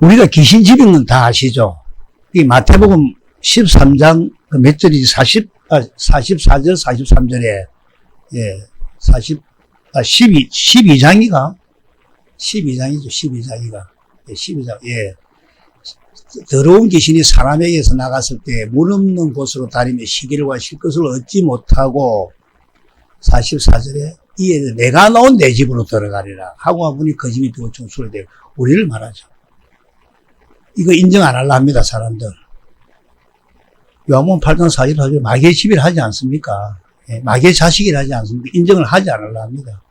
우리가 귀신 집인 건 다 아시죠? 이 마태복음 13장 몇 절이지? 44절, 43절에, 예, 12장이가? 12장이죠, 12장이가. 예, 12장, 예. 더러운 귀신이 사람에게서 나갔을 때 물 없는 곳으로 다니며 시기를과 쉴 것을 얻지 못하고 44절에 이에 내가 나온 내 집으로 들어가리라 하고 분이 거짓이 피고 청수를 대고 우리를 말하죠. 이거 인정 안 하려 합니다, 사람들. 요한복음 8장 44절 마귀의 집이라 하지 않습니까? 예, 마귀의 자식이라 하지 않습니까? 인정을 하지 않으려 합니다.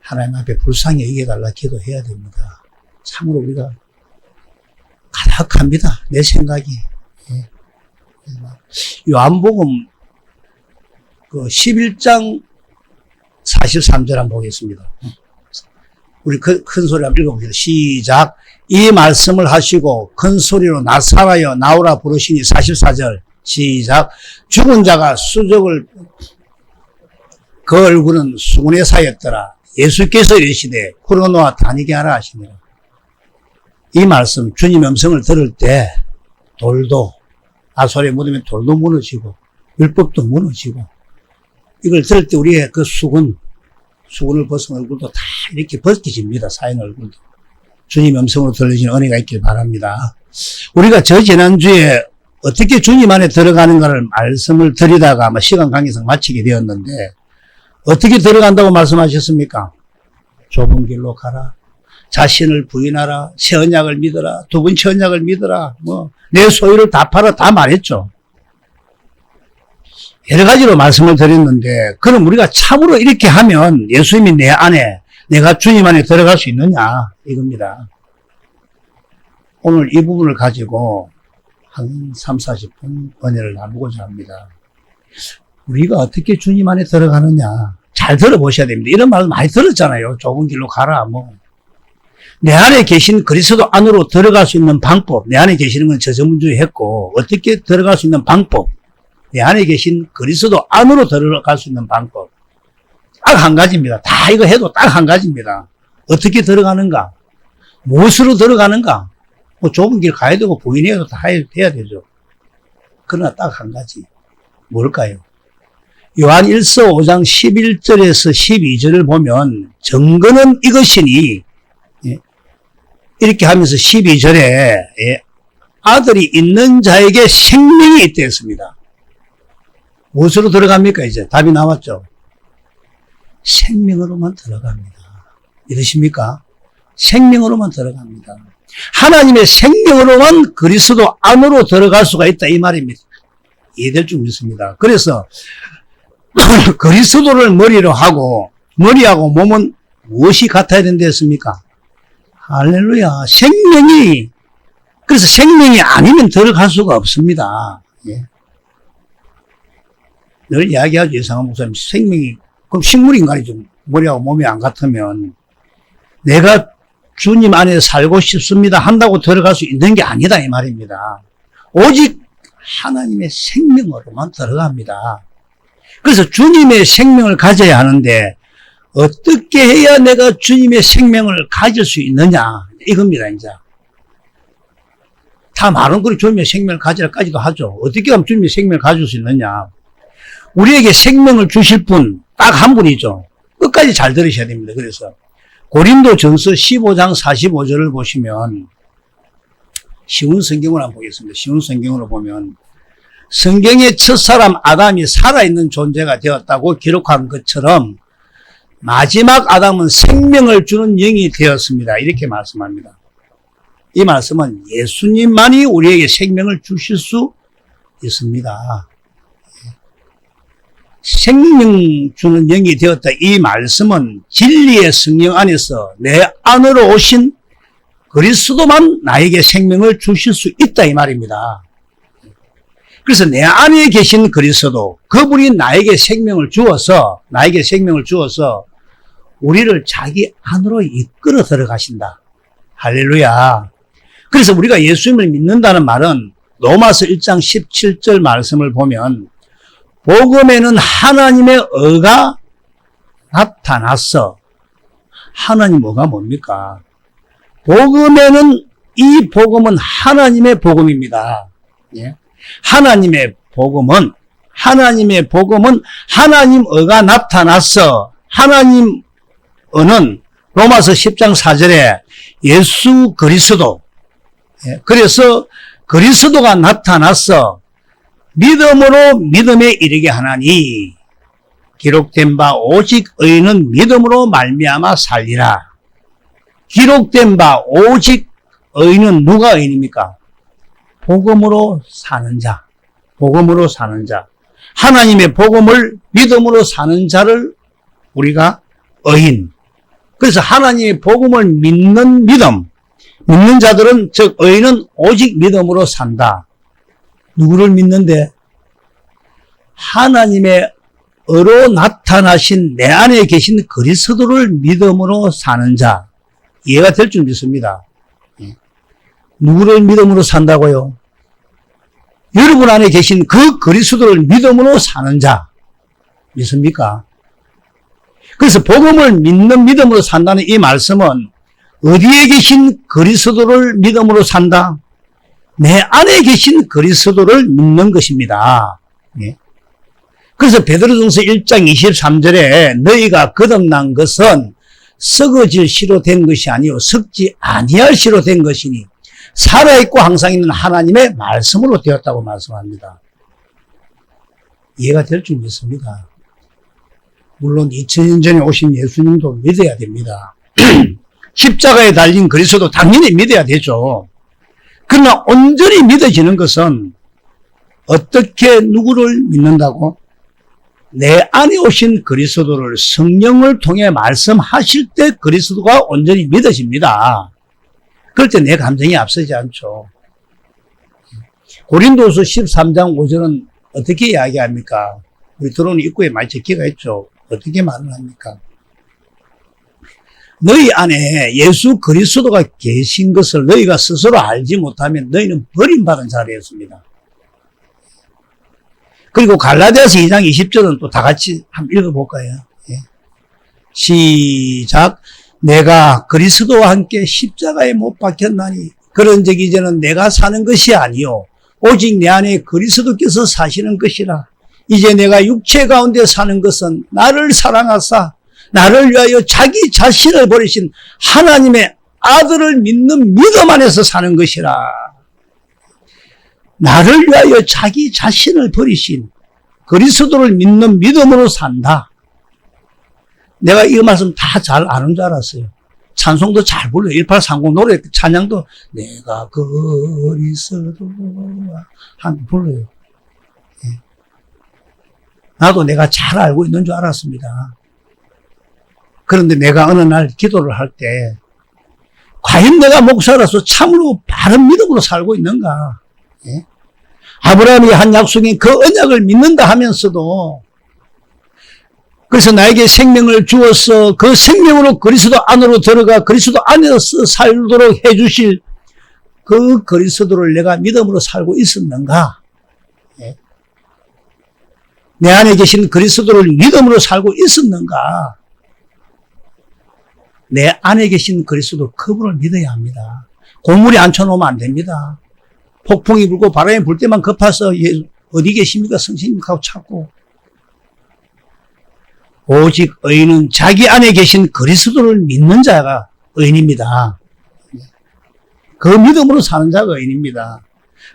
하나님 앞에 불쌍히 여겨달라 기도해야 됩니다. 참으로 우리가 가득합니다. 내 생각이. 예. 요한복음 11장 43절 한번 보겠습니다. 우리 큰 소리 한번 읽어보겠습니다. 시작. 이 말씀을 하시고 큰 소리로 나사라여 나오라 부르시니 44절 시작. 죽은 자가 수족을 그 얼굴은 수군에 사였더라. 예수께서 이르시되 풀어놓아 다니게 하라 하시니라. 이 말씀 주님 음성을 들을 때 돌도 아솔에 묻으면 돌도 무너지고 율법도 무너지고 이걸 들을 때 우리의 그 수군을 벗은 얼굴도 다 이렇게 벗겨집니다. 사인 얼굴도. 주님 음성으로 들려지는 은혜가 있길 바랍니다. 우리가 저 지난주에 어떻게 주님 안에 들어가는가를 말씀을 드리다가 아마 시간 관계상 마치게 되었는데 어떻게 들어간다고 말씀하셨습니까? 좁은 길로 가라. 자신을 부인하라. 새 언약을 믿어라. 두 번째 언약을 믿어라. 내 소유를 다 팔아 다 말했죠. 여러 가지로 말씀을 드렸는데 그럼 우리가 참으로 이렇게 하면 예수님이 내 안에 내가 주님 안에 들어갈 수 있느냐 이겁니다. 오늘 이 부분을 가지고 한 3, 40분 은혜를 나누고자 합니다. 우리가 어떻게 주님 안에 들어가느냐 잘 들어보셔야 됩니다. 이런 말 많이 들었잖아요. 좁은 길로 가라 내 안에 계신 그리스도 안으로 들어갈 수 있는 방법, 내 안에 계시는 건 저전문주의 했고 어떻게 들어갈 수 있는 방법, 내 안에 계신 그리스도 안으로 들어갈 수 있는 방법 딱 한 가지입니다. 다 이거 해도 딱 한 가지입니다. 어떻게 들어가는가, 무엇으로 들어가는가, 좁은 길 가야 되고 부인해도 다 해야 되죠. 그러나 딱 한 가지 뭘까요? 요한 1서 5장 11절에서 12절을 보면 증거는 이것이니 이렇게 하면서 12절에 아들이 있는 자에게 생명이 있다 했습니다. 무엇으로 들어갑니까? 이제 답이 나왔죠. 생명으로만 들어갑니다. 이러십니까? 생명으로만 들어갑니다. 하나님의 생명으로만 그리스도 안으로 들어갈 수가 있다 이 말입니다. 이해될 줄 믿습니다. 그래서 그리스도를 머리로 하고 머리하고 몸은 무엇이 같아야 된다 했습니까? 할렐루야. 생명이, 그래서 생명이 아니면 들어갈 수가 없습니다. 예. 늘 이야기하죠. 이상한 목사님. 생명이, 그럼 식물인간이죠. 머리하고 몸이 안 같으면 내가 주님 안에 살고 싶습니다 한다고 들어갈 수 있는 게 아니다 이 말입니다. 오직 하나님의 생명으로만 들어갑니다. 그래서 주님의 생명을 가져야 하는데 어떻게 해야 내가 주님의 생명을 가질 수 있느냐 이겁니다. 이제 다 많은 걸 주님의 생명을 가지라까지도 하죠. 어떻게 하면 주님의 생명을 가질 수 있느냐. 우리에게 생명을 주실 분 딱 한 분이죠. 끝까지 잘 들으셔야 됩니다. 그래서 고린도전서 15장 45절을 보시면 쉬운 성경을 한번 보겠습니다. 쉬운 성경으로 보면 성경의 첫사람 아담이 살아있는 존재가 되었다고 기록한 것처럼 마지막 아담은 생명을 주는 영이 되었습니다. 이렇게 말씀합니다. 이 말씀은 예수님만이 우리에게 생명을 주실 수 있습니다. 생명 주는 영이 되었다. 이 말씀은 진리의 성령 안에서 내 안으로 오신 그리스도만 나에게 생명을 주실 수 있다 이 말입니다. 그래서 내 안에 계신 그리스도, 그분이 나에게 생명을 주어서 우리를 자기 안으로 이끌어 들어가신다. 할렐루야. 그래서 우리가 예수님을 믿는다는 말은 로마서 1장 17절 말씀을 보면 복음에는 하나님의 의가 나타났어. 하나님 의가 뭡니까? 복음에는 이 복음은 하나님의 복음입니다. 예? 하나님의 복음은 하나님의가 나타나서 하나님은 로마서 10장 4절에 예수 그리스도, 예? 그래서 그리스도가 나타나서 믿음으로 믿음에 이르게 하나니 기록된 바 오직 의인은 믿음으로 말미암아 살리라. 기록된 바 오직 의인은 누가 의인입니까? 복음으로 사는 자. 복음으로 사는 자. 하나님의 복음을 믿음으로 사는 자를 우리가 의인. 그래서 하나님의 복음을 믿는 자들은, 즉 의인은 오직 믿음으로 산다. 누구를 믿는데? 하나님의 어로 나타나신 내 안에 계신 그리스도를 믿음으로 사는 자. 이해가 될 줄 믿습니다. 누구를 믿음으로 산다고요? 여러분 안에 계신 그 그리스도를 믿음으로 사는 자. 믿습니까? 그래서 복음을 믿는 믿음으로 산다는 이 말씀은 어디에 계신 그리스도를 믿음으로 산다? 내 안에 계신 그리스도를 믿는 것입니다. 예. 그래서 베드로전서 1장 23절에 너희가 거듭난 것은 썩어질 씨로 된 것이 아니요 썩지 아니할 씨로 된 것이니 살아있고 항상 있는 하나님의 말씀으로 되었다고 말씀합니다. 이해가 될 줄 믿습니다. 물론 2000년 전에 오신 예수님도 믿어야 됩니다. 십자가에 달린 그리스도 당연히 믿어야 되죠. 그러나 온전히 믿어지는 것은 어떻게 누구를 믿는다고? 내 안에 오신 그리스도를 성령을 통해 말씀하실 때 그리스도가 온전히 믿어집니다. 그럴 때 내 감정이 앞서지 않죠. 고린도후서 13장 5절은 어떻게 이야기합니까? 우리 들어오는 입구에 많이 적혀가 있죠. 어떻게 말을 합니까? 너희 안에 예수 그리스도가 계신 것을 너희가 스스로 알지 못하면 너희는 버림받은 자리였습니다. 그리고 갈라디아서 2장 20절은 또 다 같이 한번 읽어볼까요? 예. 시작. 내가 그리스도와 함께 십자가에 못 박혔나니 그런즉 이제는 내가 사는 것이 아니요 오직 내 안에 그리스도께서 사시는 것이라. 이제 내가 육체 가운데 사는 것은 나를 사랑하사 나를 위하여 자기 자신을 버리신 하나님의 아들을 믿는 믿음 안에서 사는 것이라. 나를 위하여 자기 자신을 버리신 그리스도를 믿는 믿음으로 산다. 내가 이 말씀 다 잘 아는 줄 알았어요. 찬송도 잘 불러요. 1830 노래 찬양도 내가 그리스도와 함께 불러요. 예. 나도 내가 잘 알고 있는 줄 알았습니다. 그런데 내가 어느 날 기도를 할 때 과연 내가 목사로서 참으로 바른 믿음으로 살고 있는가? 예? 아브라함이 한 약속인 그 언약을 믿는다 하면서도 그래서 나에게 생명을 주어서 그 생명으로 그리스도 안으로 들어가 그리스도 안에서 살도록 해주실 그 그리스도를 내가 믿음으로 살고 있었는가? 예? 내 안에 계신 그리스도를 믿음으로 살고 있었는가? 내 안에 계신 그리스도 그분을 믿어야 합니다. 고물에 앉혀놓으면 안 됩니다. 폭풍이 불고 바람이 불 때만 급해서 어디 계십니까? 성신님 하고 찾고. 오직 의인은 자기 안에 계신 그리스도를 믿는 자가 의인입니다. 그 믿음으로 사는 자가 의인입니다.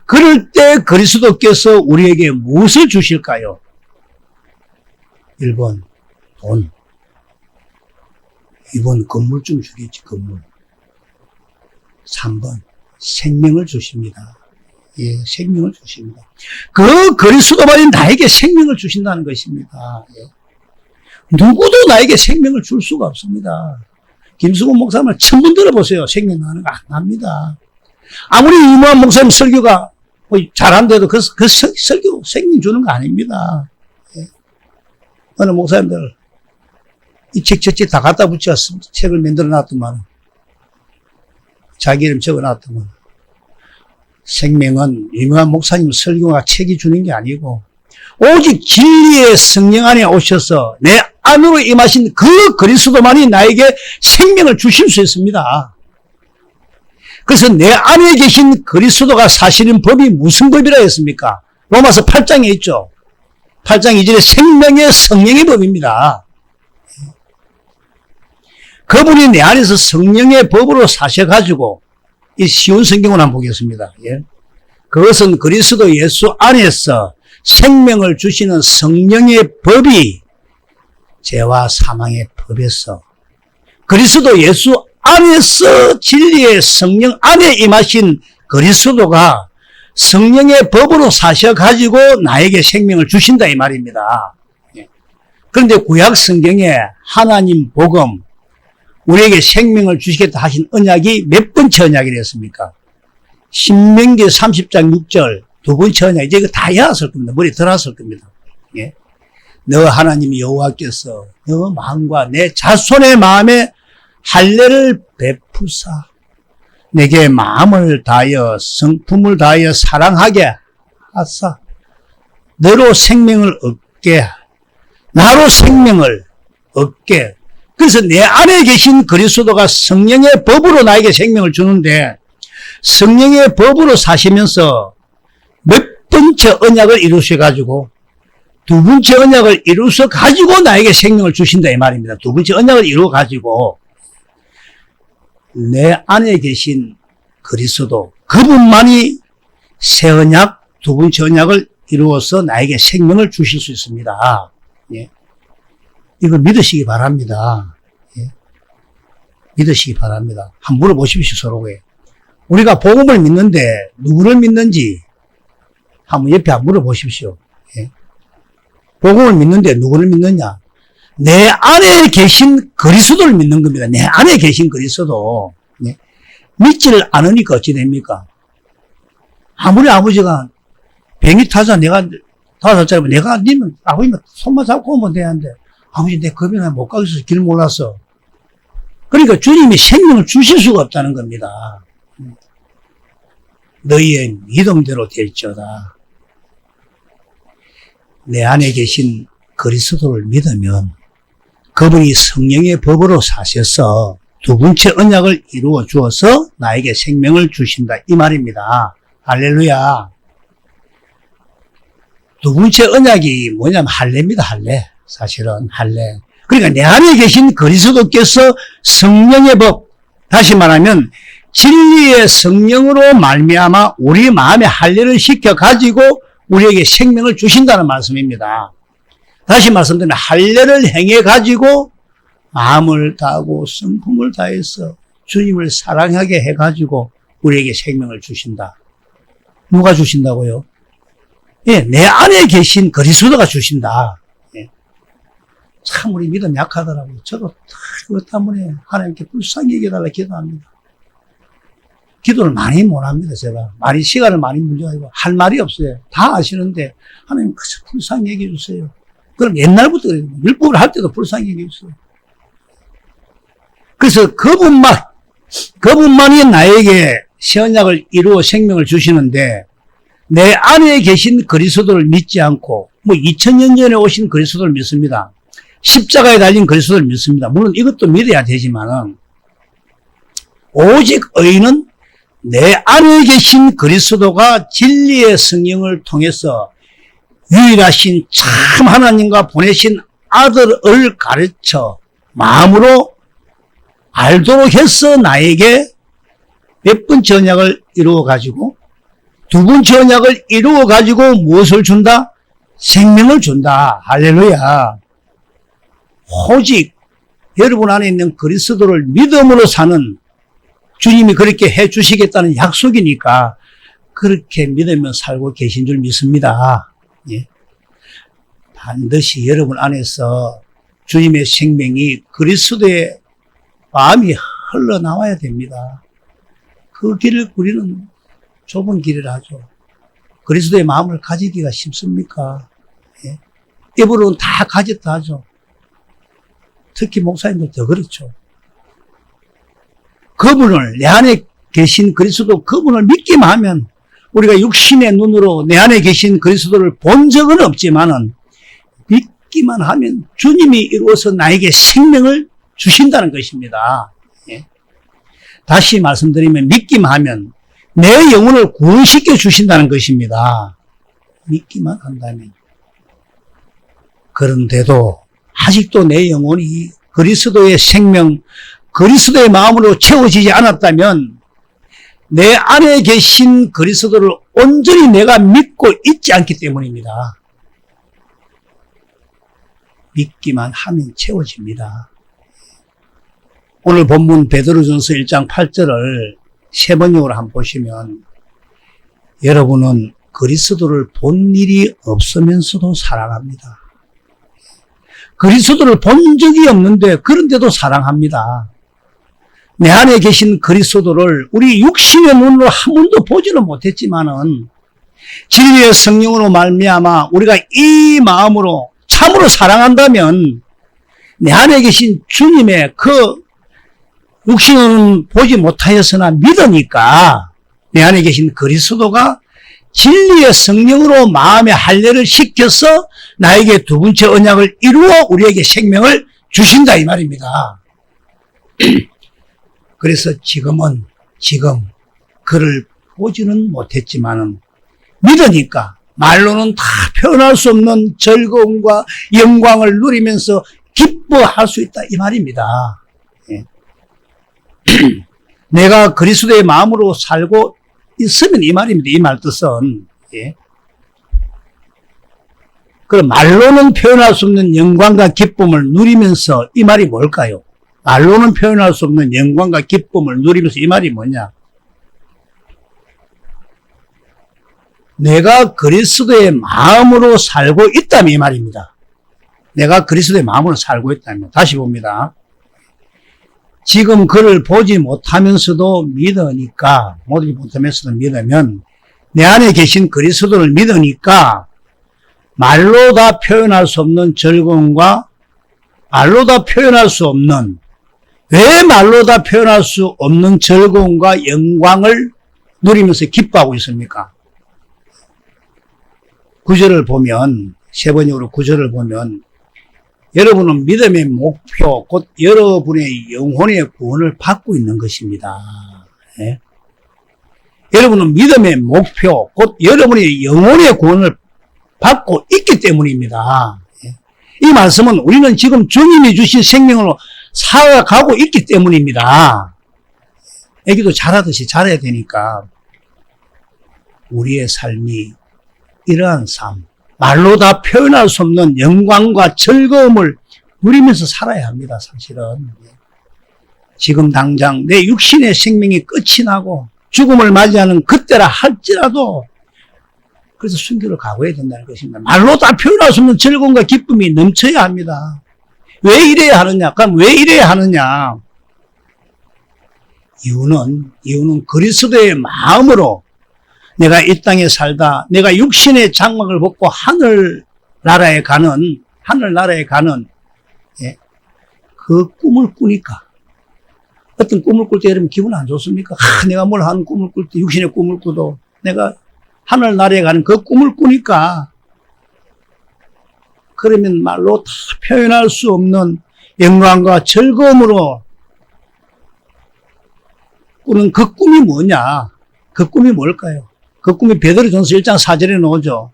그럴 때 그리스도께서 우리에게 무엇을 주실까요? 1번 돈, 2번 건물 좀 주겠지. 건물. 3번 생명을 주십니다. 예, 생명을 주십니다. 그 그리스도만이 나에게 생명을 주신다는 것입니다. 예. 누구도 나에게 생명을 줄 수가 없습니다. 김수근 목사님 1000번 들어보세요. 생명 나는 거 안 납니다. 아무리 유명한 목사님 설교가 잘한데도 그 설교 생명 주는 거 아닙니다. 예. 어느 목사님들 이 책 다 갖다 붙여서 책을 만들어 놨더만 자기 이름 적어 놨더만 생명은 유명한 목사님 설교가 책이 주는 게 아니고 오직 진리의 성령 안에 오셔서 내 안으로 임하신 그 그리스도만이 나에게 생명을 주실 수 있습니다. 그래서 내 안에 계신 그리스도가 사실은 법이 무슨 법이라 했습니까? 로마서 8장에 있죠. 8장 2절에 생명의 성령의 법입니다. 그분이 내 안에서 성령의 법으로 사셔가지고, 이 쉬운 성경을 한번 보겠습니다. 예. 그것은 그리스도 예수 안에서 생명을 주시는 성령의 법이 죄와 사망의 법에서 그리스도 예수 안에서 진리의 성령 안에 임하신 그리스도가 성령의 법으로 사셔가지고 나에게 생명을 주신다 이 말입니다. 그런데 구약 성경에 하나님 복음, 우리에게 생명을 주시겠다 하신 언약이 몇 번째 언약이랬습니까? 신명기 30장 6절 두 번째 언약, 이제 이거 다 외웠을 겁니다. 머리 들었을 겁니다. 예. 너 하나님 여호와께서 너 마음과 내 자손의 마음에 할례를 베푸사 내게 마음을 다하여 성품을 다하여 사랑하게 하사 너로 생명을 얻게 나로 생명을 얻게. 그래서 내 안에 계신 그리스도가 성령의 법으로 나에게 생명을 주는데 성령의 법으로 사시면서 몇 번째 언약을 이루셔가지고 두 번째 언약을 이루셔가지고 나에게 생명을 주신다 이 말입니다. 두 번째 언약을 이루어가지고 내 안에 계신 그리스도 그분만이 새 언약, 두 번째 언약을 이루어서 나에게 생명을 주실 수 있습니다. 예. 이거 믿으시기 바랍니다. 예. 믿으시기 바랍니다. 한번 물어보십시오, 서로에. 우리가 복음을 믿는데 누구를 믿는지 한번 옆에 한번 물어보십시오. 예. 복음을 믿는데 누구를 믿느냐? 내 안에 계신 그리스도를 믿는 겁니다. 내 안에 계신 그리스도. 예. 믿지를 않으니까 어찌 됩니까? 아무리 아버지가 병이 타서 내가 5살짜리 내가 니는 아버지만 손만 잡고 오면 되는데 아버지 내 급여나 못 가겠어서 길 몰랐어. 그러니까 주님이 생명을 주실 수가 없다는 겁니다. 너희의 믿음대로 될지어다. 내 안에 계신 그리스도를 믿으면 그분이 성령의 법으로 사셔서 두 번째 언약을 이루어 주어서 나에게 생명을 주신다 이 말입니다. 할렐루야. 두 번째 언약이 뭐냐면 할례입니다. 할례. 사실은 할례. 그러니까 내 안에 계신 그리스도께서 성령의 법, 다시 말하면 진리의 성령으로 말미암아 우리 마음에 할례를 시켜가지고 우리에게 생명을 주신다는 말씀입니다. 다시 말씀드리면 할례를 행해가지고 마음을 다하고 성품을 다해서 주님을 사랑하게 해가지고 우리에게 생명을 주신다. 누가 주신다고요? 예, 내 안에 계신 그리스도가 주신다. 예. 참 우리 믿음 약하더라고요. 저도 그것 때문에 하나님께 불쌍히 여겨달라 기도합니다. 기도를 많이 못합니다. 제가 많이 시간을 많이 물려가지고 할 말이 없어요. 다 아시는데 하나님 그저 불쌍히 여겨주세요. 그럼 옛날부터 그래요. 율법을 할 때도 불쌍히 여겨주세요. 그래서 그분만이 나에게 새 언약을 이루어 생명을 주시는데 내 안에 계신 그리스도를 믿지 않고 2000년 전에 오신 그리스도를 믿습니다. 십자가에 달린 그리스도를 믿습니다. 물론 이것도 믿어야 되지만은 오직 의인은 내 안에 계신 그리스도가 진리의 성령을 통해서 유일하신 참 하나님과 보내신 아들을 가르쳐 마음으로 알도록 해서 나에게 몇 번째 언약을 이루어가지고 두 번째 언약을 이루어가지고 무엇을 준다? 생명을 준다. 할렐루야. 오직 여러분 안에 있는 그리스도를 믿음으로 사는 주님이 그렇게 해 주시겠다는 약속이니까 그렇게 믿으며 살고 계신 줄 믿습니다. 예. 반드시 여러분 안에서 주님의 생명이 그리스도의 마음이 흘러나와야 됩니다. 그 길을 우리는 좁은 길이라 하죠. 그리스도의 마음을 가지기가 쉽습니까? 예. 입으로는 다 가졌다 하죠. 특히 목사님들 더 그렇죠. 그분을 내 안에 계신 그리스도 그분을 믿기만 하면 우리가 육신의 눈으로 내 안에 계신 그리스도를 본 적은 없지만은 믿기만 하면 주님이 이루어서 나에게 생명을 주신다는 것입니다. 예. 다시 말씀드리면 믿기만 하면 내 영혼을 구원시켜 주신다는 것입니다. 믿기만 한다면. 그런데도 아직도 내 영혼이 그리스도의 생명, 그리스도의 마음으로 채워지지 않았다면 내 안에 계신 그리스도를 온전히 내가 믿고 있지 않기 때문입니다. 믿기만 하면 채워집니다. 오늘 본문 베드로전서 1장 8절을 세 번역으로 한번 보시면 여러분은 그리스도를 본 일이 없으면서도 사랑합니다. 그리스도를 본 적이 없는데 그런데도 사랑합니다. 내 안에 계신 그리스도를 우리 육신의 눈으로 한 번도 보지는 못했지만은 진리의 성령으로 말미암아 우리가 이 마음으로 참으로 사랑한다면 내 안에 계신 주님의 그 육신은 보지 못하였으나 믿으니까 내 안에 계신 그리스도가 진리의 성령으로 마음의 할례를 시켜서 나에게 두 번째 언약을 이루어 우리에게 생명을 주신다 이 말입니다. 그래서 지금 그를 보지는 못했지만은 믿으니까 말로는 다 표현할 수 없는 즐거움과 영광을 누리면서 기뻐할 수 있다 이 말입니다. 예. 내가 그리스도의 마음으로 살고 있으면 이 말입니다. 이 말 뜻은. 예. 그럼 말로는 표현할 수 없는 영광과 기쁨을 누리면서 이 말이 뭘까요? 말로는 표현할 수 없는 영광과 기쁨을 누리면서 이 말이 뭐냐? 내가 그리스도의 마음으로 살고 있다면 이 말입니다. 내가 그리스도의 마음으로 살고 있다면. 다시 봅니다. 지금 그를 보지 못하면서도 믿으니까, 보지 못하면서도 믿으면, 내 안에 계신 그리스도를 믿으니까, 말로 다 표현할 수 없는 즐거움과, 말로 다 표현할 수 없는, 왜 말로 다 표현할 수 없는 즐거움과 영광을 누리면서 기뻐하고 있습니까? 구절을 보면, 세 번역으로 구절을 보면, 여러분은 믿음의 목표, 곧 여러분의 영혼의 구원을 받고 있는 것입니다. 예? 여러분은 믿음의 목표, 곧 여러분의 영혼의 구원을 받고 있기 때문입니다. 예? 이 말씀은 우리는 지금 주님이 주신 생명으로 살아가고 있기 때문입니다. 애기도 자라듯이 자라야 되니까 우리의 삶이 이러한 삶, 말로 다 표현할 수 없는 영광과 즐거움을 누리면서 살아야 합니다, 사실은. 지금 당장 내 육신의 생명이 끝이 나고 죽음을 맞이하는 그때라 할지라도 그래서 순교를 각오해야 된다는 것입니다. 말로 다 표현할 수 없는 즐거움과 기쁨이 넘쳐야 합니다. 왜 이래야 하느냐? 그럼 왜 이래야 하느냐? 이유는 그리스도의 마음으로 내가 이 땅에 살다 내가 육신의 장막을 벗고 하늘나라에 가는 예, 그 꿈을 꾸니까 어떤 꿈을 꿀 때 여러분 기분 안 좋습니까? 내가 뭘 하는 꿈을 꿀 때 육신의 꿈을 꾸도 내가 하늘나라에 가는 그 꿈을 꾸니까 그러면 말로 다 표현할 수 없는 영광과 즐거움으로 꾸는 그 꿈이 뭐냐? 그 꿈이 뭘까요? 그 꿈이 베드로전서 1장 4절에 나오죠.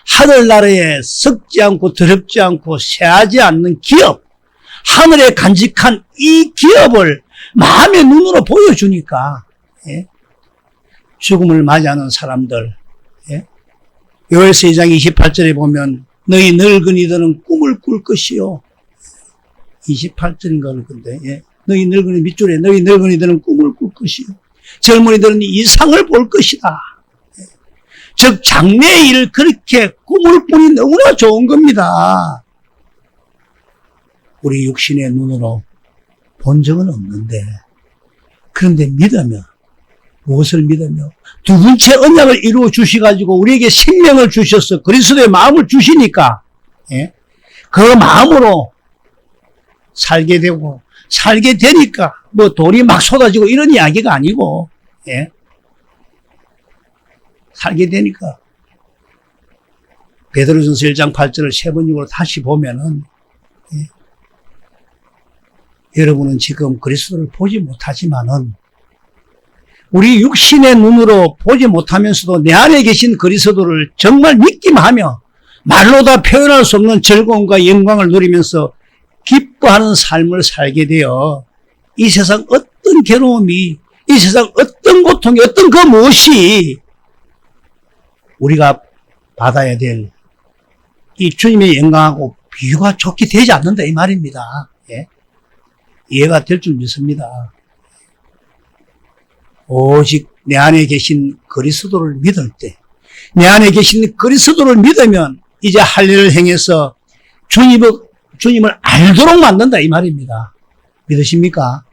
하늘나라에 썩지 않고 더럽지 않고 쇠하지 않는 기업, 하늘에 간직한 이 기업을 마음의 눈으로 보여주니까 예? 죽음을 맞이하는 사람들 예? 요엘서 2장 28절에 보면 너희 늙은이들은 꿈을 꿀 것이요 28절인가 그런데 예? 너희 늙은이 밑줄에 너희 늙은이들은 꿈을 꿀 것이요 젊은이들은 이상을 볼 것이다. 즉 장래의 일을 그렇게 꿈을 꾸니 너무나 좋은 겁니다. 우리 육신의 눈으로 본 적은 없는데 그런데 믿으며 무엇을 믿으며 두 번째 언약을 이루어 주셔가지고 우리에게 생명을 주셔서 그리스도의 마음을 주시니까 예? 그 마음으로 살게 되고 살게 되니까 뭐 돌이 막 쏟아지고 이런 이야기가 아니고 예? 살게 되니까 베드로전서 1장 8절을 세 번역으로 다시 보면은 예? 여러분은 지금 그리스도를 보지 못하지만은 우리 육신의 눈으로 보지 못하면서도 내 안에 계신 그리스도를 정말 믿기만 하며 말로 다 표현할 수 없는 즐거움과 영광을 누리면서 기뻐하는 삶을 살게 되어 이 세상 어떤 괴로움이, 이 세상 어떤 고통이, 어떤 그 무엇이 우리가 받아야 될 이 주님의 영광하고 비교가 좋게 되지 않는다 이 말입니다. 예? 이해가 될 줄 믿습니다. 오직 내 안에 계신 그리스도를 믿을 때, 내 안에 계신 그리스도를 믿으면 이제 할 일을 행해서 주님을 알도록 만든다 이 말입니다. 믿으십니까?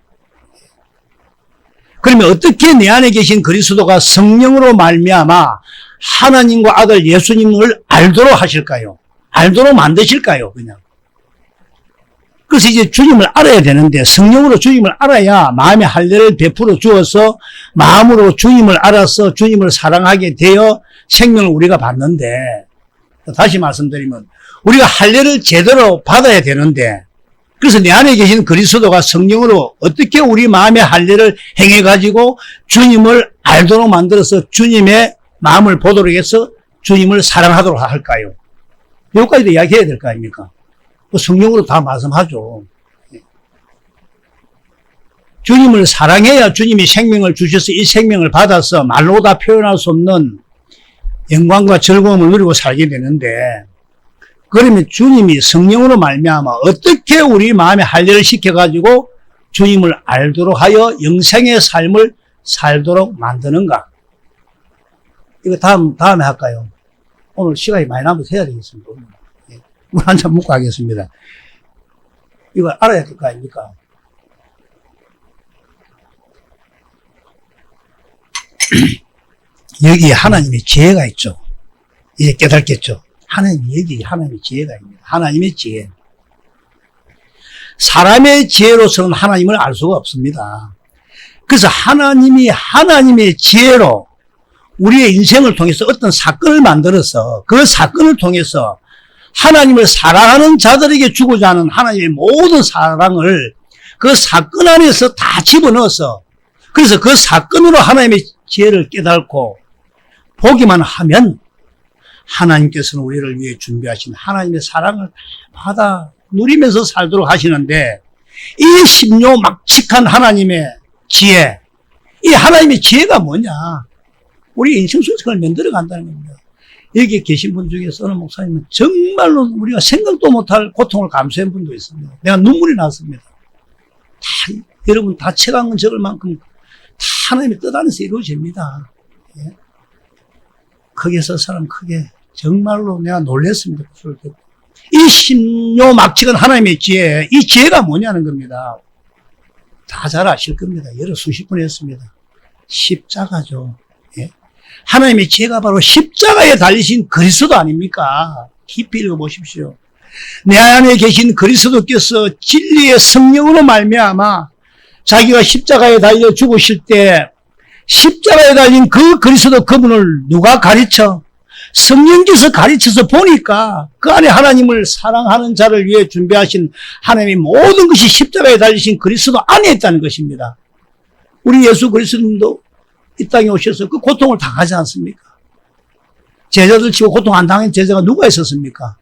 그러면 어떻게 내 안에 계신 그리스도가 성령으로 말미암아 하나님과 아들 예수님을 알도록 하실까요? 알도록 만드실까요? 그냥. 그래서 이제 주님을 알아야 되는데 성령으로 주님을 알아야 마음의 할례를 베풀어 주어서 마음으로 주님을 알아서 주님을 사랑하게 되어 생명을 우리가 받는데, 다시 말씀드리면 우리가 할례를 제대로 받아야 되는데, 그래서 내 안에 계신 그리스도가 성령으로 어떻게 우리 마음의 할례를 행해가지고 주님을 알도록 만들어서 주님의 마음을 보도록 해서 주님을 사랑하도록 할까요? 여기까지도 이야기해야 될 거 아닙니까? 성령으로 다 말씀하죠. 주님을 사랑해야 주님이 생명을 주셔서 이 생명을 받아서 말로 다 표현할 수 없는 영광과 즐거움을 누리고 살게 되는데, 그러면 주님이 성령으로 말미암아 어떻게 우리 마음에 할례를 시켜가지고 주님을 알도록 하여 영생의 삶을 살도록 만드는가? 이거 다음에 할까요? 오늘 시간이 많이 남아서 해야 되겠습니다. 물 한 잔 먹고 하겠습니다. 이걸 알아야 될 거 아닙니까? 여기에 하나님의 지혜가 있죠. 이제 깨닫겠죠. 여기 하나님의 지혜가 있습니다. 하나님의 지혜. 사람의 지혜로서는 하나님을 알 수가 없습니다. 그래서 하나님의 지혜로 우리의 인생을 통해서 어떤 사건을 만들어서 그 사건을 통해서 하나님을 사랑하는 자들에게 주고자 하는 하나님의 모든 사랑을 그 사건 안에서 다 집어넣어서, 그래서 그 사건으로 하나님의 지혜를 깨닫고 보기만 하면 하나님께서는 우리를 위해 준비하신 하나님의 사랑을 받아 누리면서 살도록 하시는데, 이 신묘막측한 하나님의 지혜, 이 하나님의 지혜가 뭐냐? 우리 인생 순서를 만들어 간다는 겁니다. 여기 계신 분 중에서 어느 목사님은 정말로 우리가 생각도 못할 고통을 감수한 분도 있습니다. 내가 눈물이 났습니다. 여러분 다 체감은 적을 만큼 다 하나님의 뜻 안에서 이루어집니다. 예? 크게 서 사람 크게 정말로 내가 놀랐습니다. 이 신묘막측한 하나님의 지혜, 이 지혜가 뭐냐는 겁니다. 다 잘 아실 겁니다. 여러 수십 번 했습니다. 십자가죠. 예? 하나님의 지혜가 바로 십자가에 달리신 그리스도 아닙니까? 깊이 읽어보십시오. 내 안에 계신 그리스도께서 진리의 성령으로 말미암아 자기가 십자가에 달려 죽으실 때 십자가에 달린 그 그리스도 그분을 누가 가르쳐? 성령께서 가르쳐서 보니까 그 안에 하나님을 사랑하는 자를 위해 준비하신 하나님의 모든 것이 십자가에 달리신 그리스도 안에 있다는 것입니다. 우리 예수 그리스도님도 이 땅에 오셔서 그 고통을 당하지 않습니까? 제자들 치고 고통 안 당한 제자가 누가 있었습니까?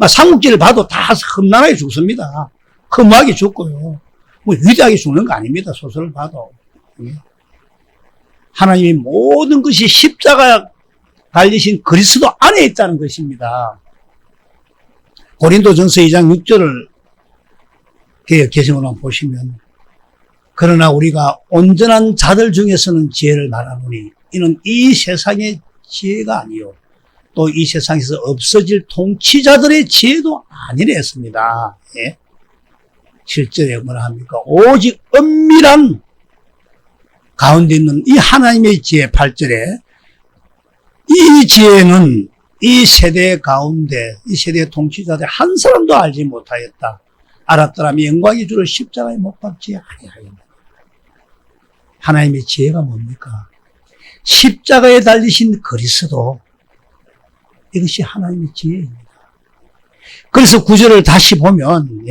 삼국지를 봐도 다 험난하게 죽습니다. 험하게 죽고요. 뭐 위대하게 죽는 거 아닙니다. 소설을 봐도. 하나님의 모든 것이 십자가 달리신 그리스도 안에 있다는 것입니다. 고린도전서 2장 6절을 개성으로 한번 보시면, 그러나 우리가 온전한 자들 중에서는 지혜를 말하노니 이는 이 세상의 지혜가 아니요 또 이 세상에서 없어질 통치자들의 지혜도 아니라 했습니다. 예? 7절에 뭐라 합니까? 오직 엄밀한 가운데 있는 이 하나님의 지혜 8절에 이 지혜는 이 세대 가운데 이 세대의 통치자들 한 사람도 알지 못하였다. 알았더라면 영광의 주를 십자가에 못 박지 아니하였다. 하나님의 지혜가 뭡니까? 십자가에 달리신 그리스도, 이것이 하나님의 지혜입니다. 그래서 구절을 다시 보면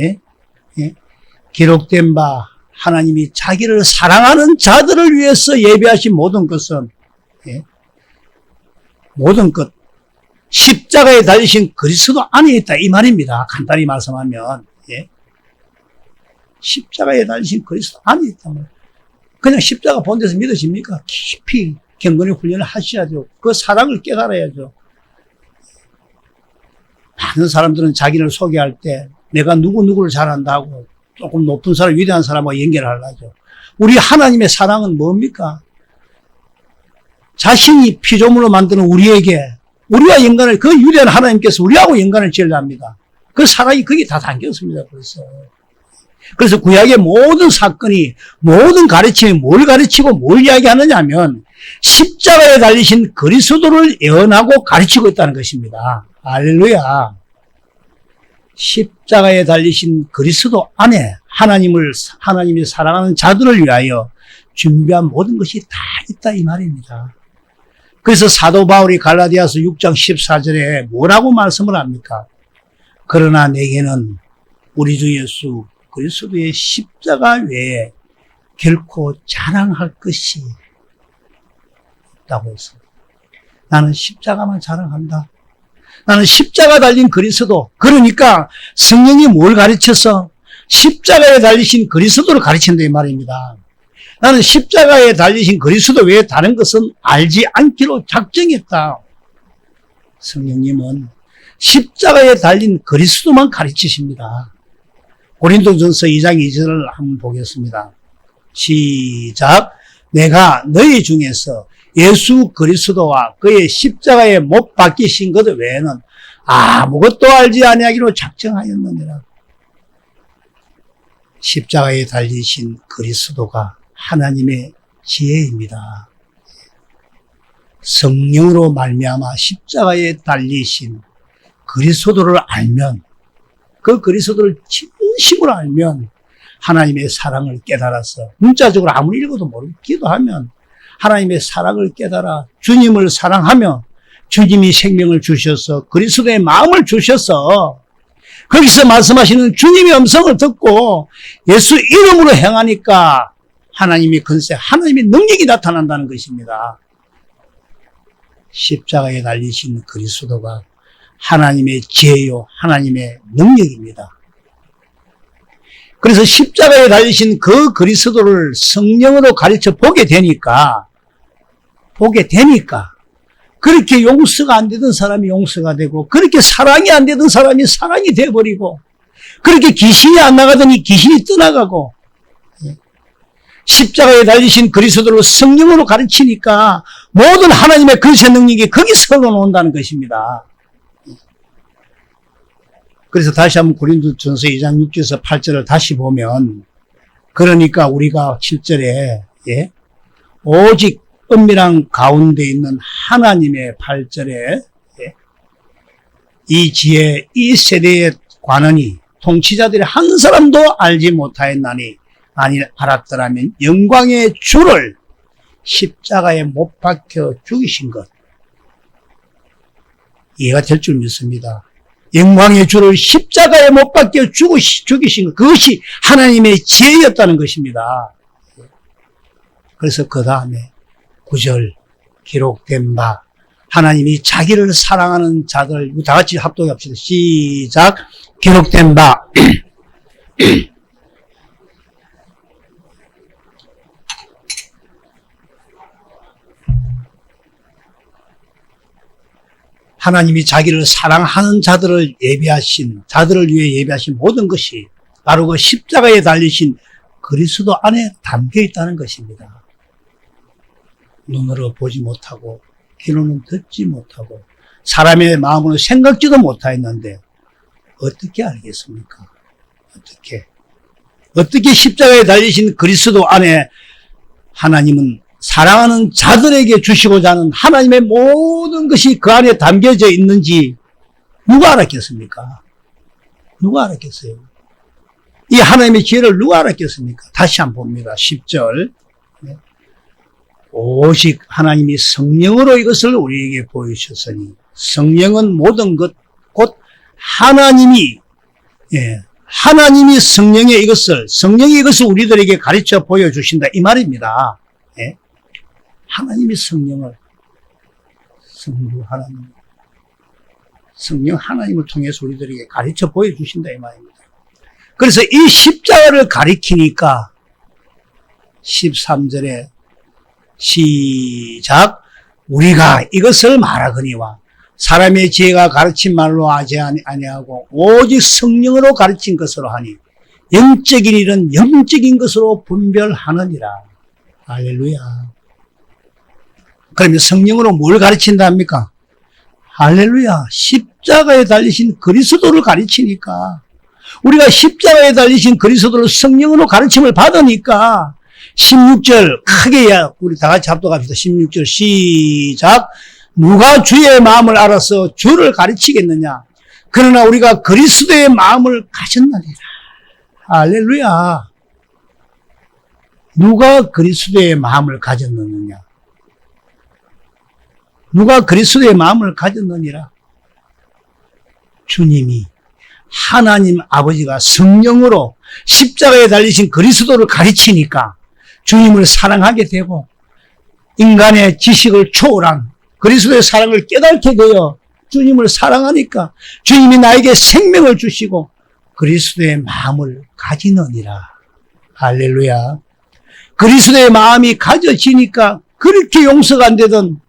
기록된 바 하나님이 자기를 사랑하는 자들을 위해서 예비하신 모든 것은, 예? 모든 것, 십자가에 달리신 그리스도 안에 있다 이 말입니다. 간단히 말씀하면, 예? 십자가에 달리신 그리스도 안에 있다 말. 그냥 십자가 본 데서 믿어집니까? 깊이 경건의 훈련을 하셔야죠. 그 사랑을 깨달아야죠. 많은 사람들은 자기를 소개할 때 내가 누구를 잘한다고 조금 높은 사람, 위대한 사람과 연결하려죠. 우리 하나님의 사랑은 뭡니까? 자신이 피조물로 만드는 우리에게, 우리와 연관을, 그 위대한 하나님께서 우리하고 연관을 지으려 합니다. 그 사랑이 거기 다 담겼습니다. 그래서 구약의 모든 사건이, 모든 가르침이 뭘 가르치고 뭘 이야기하느냐 하면 십자가에 달리신 그리스도를 예언하고 가르치고 있다는 것입니다. 할렐루야. 십자가에 달리신 그리스도 안에 하나님이 사랑하는 자들을 위하여 준비한 모든 것이 다 있다 이 말입니다. 그래서 사도 바울이 갈라디아서 6장 14절에 뭐라고 말씀을 합니까? 그러나 내게는 우리 주 예수 그리스도의 십자가 외에 결코 자랑할 것이 없다고 했습니다. 나는 십자가만 자랑한다. 나는 십자가 달린 그리스도, 그러니까 성령이 뭘 가르쳐서 십자가에 달리신 그리스도를 가르친다 이 말입니다. 나는 십자가에 달리신 그리스도 외에 다른 것은 알지 않기로 작정했다. 성령님은 십자가에 달린 그리스도만 가르치십니다. 고린도전서 2장 2절을 한번 보겠습니다. 시작. 내가 너희 중에서 예수 그리스도와 그의 십자가에 못 박히신 것 외에는 아무것도 알지 아니하기로 작정하였느니라. 십자가에 달리신 그리스도가 하나님의 지혜입니다. 성령으로 말미암아 십자가에 달리신 그리스도를 알면, 그 그리스도를 진심으로 알면 하나님의 사랑을 깨달아서, 문자적으로 아무리 읽어도 모르고 기도하면 하나님의 사랑을 깨달아 주님을 사랑하며 주님이 생명을 주셔서 그리스도의 마음을 주셔서 거기서 말씀하시는 주님의 음성을 듣고 예수 이름으로 행하니까 하나님의 근세, 하나님의 능력이 나타난다는 것입니다. 십자가에 달리신 그리스도가 하나님의 지혜요, 하나님의 능력입니다. 그래서 십자가에 달리신 그 그리스도를 성령으로 가르쳐 보게 되니까 그렇게 용서가 안 되던 사람이 용서가 되고, 그렇게 사랑이 안 되던 사람이 사랑이 돼버리고, 그렇게 귀신이 안 나가더니 귀신이 떠나가고, 십자가에 달리신 그리스도를 성령으로 가르치니까 모든 하나님의 근세 능력이 거기서 흘러나온다는 것입니다. 그래서 다시 한번 고린도전서 2장 6절에서 8절을 다시 보면, 그러니까 우리가 7절에 오직 은밀한 가운데 있는 하나님의 8절에 이 지혜, 이 세대의 관원이 통치자들이 한 사람도 알지 못하였나니, 아니 알았더라면 영광의 주를 십자가에 못 박혀 죽이신 것, 이해가 될 줄 믿습니다. 영광의 주를 십자가에 못 박혀 죽이신 것, 그것이 하나님의 지혜였다는 것입니다. 그래서 그 다음에 9절 기록된 바, 하나님이 자기를 사랑하는 자들, 다 같이 합독합시다. 시작. 기록된 바 하나님이 자기를 사랑하는 자들을 위해 예비하신 모든 것이 바로 그 십자가에 달리신 그리스도 안에 담겨 있다는 것입니다. 눈으로 보지 못하고 귀로는 듣지 못하고 사람의 마음으로 생각지도 못하였는데 어떻게 알겠습니까? 어떻게 십자가에 달리신 그리스도 안에 하나님은 사랑하는 자들에게 주시고자 하는 하나님의 모든 것이 그 안에 담겨져 있는지 누가 알았겠습니까? 누가 알았겠어요? 이 하나님의 지혜를 누가 알았겠습니까? 다시 한번 봅니다. 10절. 오직 하나님이 성령으로 이것을 우리에게 보이셨으니, 성령은 모든 것, 곧 하나님이 하나님이 성령이 이것을 우리들에게 가르쳐 보여주신다. 이 말입니다. 예? 하나님이 성령 하나님을 통해서 우리들에게 가르쳐 보여주신다. 이 말입니다. 그래서 이 십자가를 가리키니까 13절에 시작. 우리가 이것을 말하거니와 사람의 지혜가 가르친 말로 하지 아니하고 오직 성령으로 가르친 것으로 하니 영적인 일은 영적인 것으로 분별하느니라. 할렐루야. 그러면 성령으로 뭘 가르친다 합니까? 할렐루야. 십자가에 달리신 그리스도를 가르치니까, 우리가 십자가에 달리신 그리스도를 성령으로 가르침을 받으니까 16절 크게 우리 다 같이 합독합시다. 16절 시작. 누가 주의 마음을 알아서 주를 가르치겠느냐? 그러나 우리가 그리스도의 마음을 가졌느니라. 할렐루야. 누가 그리스도의 마음을 가졌느냐? 누가 그리스도의 마음을 가졌느니라? 주님이, 하나님 아버지가 성령으로 십자가에 달리신 그리스도를 가르치니까 주님을 사랑하게 되고, 인간의 지식을 초월한 그리스도의 사랑을 깨닫게 되어 주님을 사랑하니까 주님이 나에게 생명을 주시고 그리스도의 마음을 가지느니라. 할렐루야. 그리스도의 마음이 가져지니까 그렇게 용서가 안 되던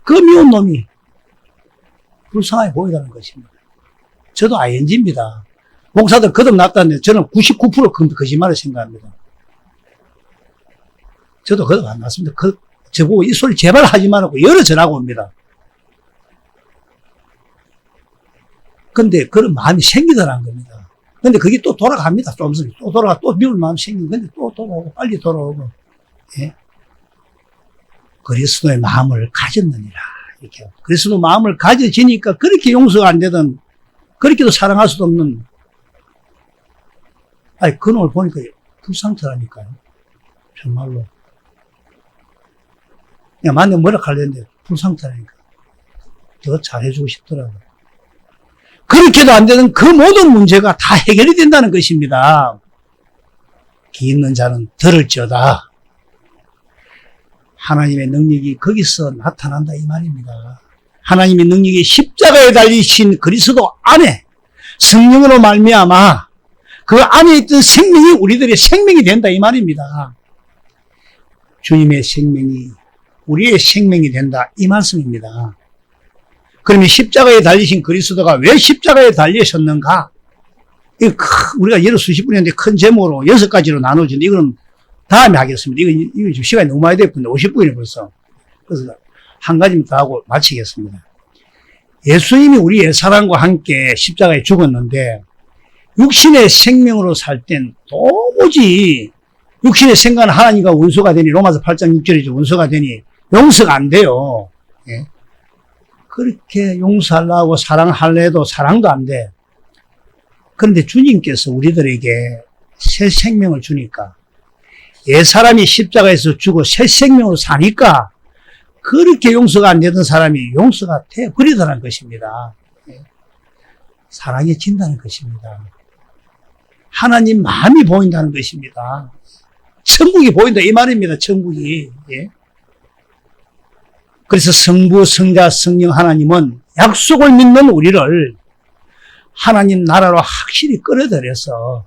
그 미운 놈이 불쌍하게 보이다는 것입니다. 저도 ING입니다. 목사들 거듭났다는데 저는 99% 거짓말을 생각합니다. 저도 거듭 안 났습니다. 저보고 이 소리 제발 하지 말라고 여러 전화가 옵니다. 근데 그런 마음이 생기더라는 겁니다. 근데 그게 또 돌아갑니다. 좀 있으면 또 돌아가, 또 미울 마음이 생기고, 근데 또 돌아오고, 빨리 돌아오고. 예? 그리스도의 마음을 가졌느니라. 이렇게. 그리스도 마음을 가져지니까 그렇게 용서가 안 되던, 그렇게도 사랑할 수도 없는, 아니, 그 놈을 보니까 불상처라니까요. 정말로. 그냥 만약 뭐라 하려는데 불상처라니까. 더 잘해주고 싶더라고요. 그렇게도 안 되는 그 모든 문제가 다 해결이 된다는 것입니다. 귀 있는 자는 들을지어다. 하나님의 능력이 거기서 나타난다 이 말입니다. 하나님의 능력이 십자가에 달리신 그리스도 안에 성령으로 말미암아 그 안에 있던 생명이 우리들의 생명이 된다 이 말입니다. 주님의 생명이 우리의 생명이 된다 이 말씀입니다. 그러면 십자가에 달리신 그리스도가 왜 십자가에 달리셨는가? 우리가 예로 수십 분인데 큰 제목으로 6가지로 나눠주는데 이거는 다음에 하겠습니다. 이거 지금 시간이 너무 많이 됐군요. 50분이 벌써. 그래서 한 가지만 더 하고 마치겠습니다. 예수님이 우리 옛사람과 함께 십자가에 죽었는데 육신의 생명으로 살 땐 도무지 육신의 생각은 하나님과 원수가 되니 로마서 8장 6절이죠. 원수가 되니 용서가 안 돼요. 예? 그렇게 용서하려고 사랑하려 해도 사랑도 안 돼. 그런데 주님께서 우리들에게 새 생명을 주니까 옛사람이 십자가에서 죽어 새 생명으로 사니까 그렇게 용서가 안 되던 사람이 용서가 돼버리더라는 것입니다. 사랑해진다는 것입니다. 하나님 마음이 보인다는 것입니다. 천국이 보인다 이 말입니다. 천국이. 예. 그래서 성부, 성자, 성령 하나님은 약속을 믿는 우리를 하나님 나라로 확실히 끌어들여서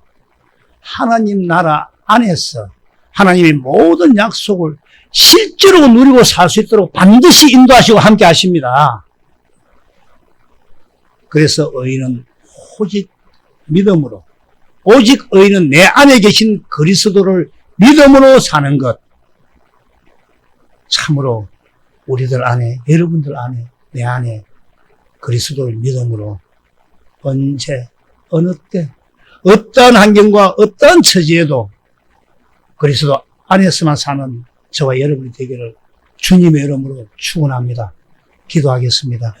하나님 나라 안에서 하나님의 모든 약속을 실제로 누리고 살 수 있도록 반드시 인도하시고 함께 하십니다. 그래서 의인은 오직 믿음으로, 오직 의인은 내 안에 계신 그리스도를 믿음으로 사는 것. 참으로 우리들 안에, 여러분들 안에, 내 안에 그리스도를 믿음으로 언제, 어느 때, 어떠한 환경과 어떠한 처지에도 그리스도 안에서만 사는 저와 여러분이 되기를 주님의 이름으로 축원합니다. 기도하겠습니다.